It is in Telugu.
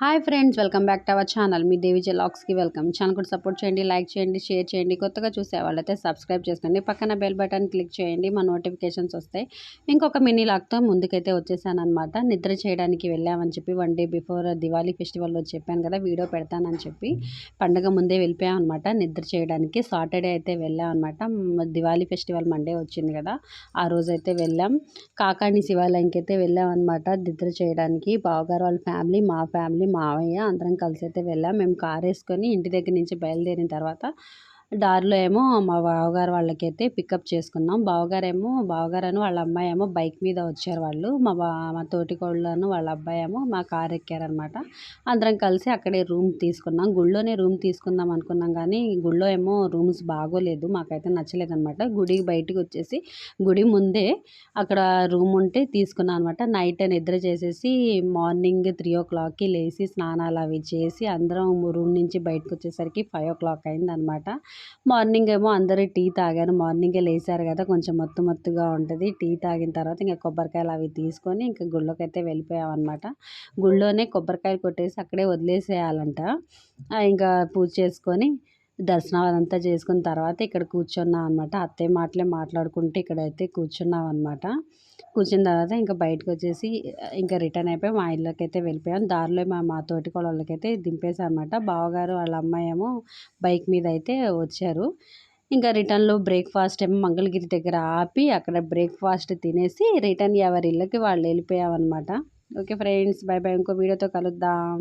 Hi friends, welcome back to our channel. మీ దేవిజ లాగ్స్కి వెల్కమ్. ఛానల్ కూడా సపోర్ట్ చేయండి, లైక్ చేయండి, షేర్ చేయండి. కొత్తగా చూసే వాళ్ళైతే సబ్స్క్రైబ్ చేసుకోండి. పక్కన బెల్ బటన్ క్లిక్ చేయండి, మా నోటిఫికేషన్స్ వస్తాయి. ఇంకొక మినీ లాగ్తో ముందుకైతే వచ్చేసాను అనమాట. నిద్ర చేయడానికి వెళ్ళామని చెప్పి 1 డే బిఫోర్ దివాళీ ఫెస్టివల్లో చెప్పాను కదా, వీడియో పెడతానని చెప్పి పండగ ముందే వెళ్ళిపోయాం అనమాట నిద్ర చేయడానికి. సాటర్డే అయితే వెళ్ళాం అనమాట. దివాళీ ఫెస్టివల్ మండే వచ్చింది కదా, ఆ రోజైతే వెళ్ళాం. కాకాని శివాలయంకి అయితే వెళ్ళాం అనమాట నిద్ర చేయడానికి. బావగారు వాళ్ళ ఫ్యామిలీ, మా ఫ్యామిలీ, మావయ్య అందరం కలిసి అయితే వెళ్ళాం. మేము కార్ వేసుకొని ఇంటి దగ్గర నుంచి బయలుదేరిన తర్వాత దారిలో ఏమో మా బావగారు వాళ్ళకైతే పికప్ చేసుకున్నాం. బావగారను వాళ్ళ అమ్మాయి ఏమో బైక్ మీద వచ్చారు వాళ్ళు. మా తోటికోళ్ళను వాళ్ళ అబ్బాయి ఏమో మా కార్ ఎక్కారనమాట. అందరం కలిసి అక్కడే రూమ్ తీసుకున్నాం. గుళ్ళోనే రూమ్ తీసుకుందాం అనుకున్నాం, కానీ గుళ్ళో ఏమో రూమ్స్ బాగోలేదు, మాకైతే నచ్చలేదనమాట. గుడికి బయటకు వచ్చేసి గుడి ముందే అక్కడ రూమ్ ఉంటే తీసుకున్నాం అనమాట. నైట్ నిద్ర చేసేసి మార్నింగ్ 3 o'clockకి లేచి స్నానాలు అవి చేసి అందరం రూమ్ నుంచి బయటకు వచ్చేసరికి 5 o'clock అయిందనమాట. మార్నింగ్ ఏమో అందరూ టీ తాగారు. మార్నింగే లేచారు కదా, కొంచెం మత్తుగా ఉంటుంది. టీ తాగిన తర్వాత ఇంకా కొబ్బరికాయలు అవి తీసుకొని ఇంకా గుళ్ళోకి అయితే వెళ్ళిపోయాం అనమాట. గుళ్ళోనే కొబ్బరికాయలు కొట్టేసి అక్కడే వదిలేసేయాలంట. ఇంకా పూజ చేసుకొని దర్శనం అదంతా చేసుకున్న తర్వాత ఇక్కడ కూర్చున్నాం అనమాట. అత్తయ్య మాటలే మాట్లాడుకుంటూ ఇక్కడైతే కూర్చున్నాం అనమాట. కూర్చున్న తర్వాత ఇంకా బయటకు వచ్చేసి ఇంకా రిటర్న్ అయిపోయి మా ఇళ్ళకి అయితే వెళ్ళిపోయాం. దారిలో మా తోటి కోడళ్ళకైతే దింపేసాం అనమాట. బావగారు వాళ్ళ అమ్మాయి ఏమో బైక్ మీద అయితే వచ్చారు. ఇంకా రిటర్న్లో బ్రేక్ఫాస్ట్ ఏమో మంగళగిరి దగ్గర ఆపి అక్కడ బ్రేక్ఫాస్ట్ తినేసి రిటర్న్ ఎవరి ఇళ్ళకి వాళ్ళు వెళ్ళిపోయామన్నమాట. Okay friends, bye bye. ఇంకో వీడియోతో కలుద్దాం.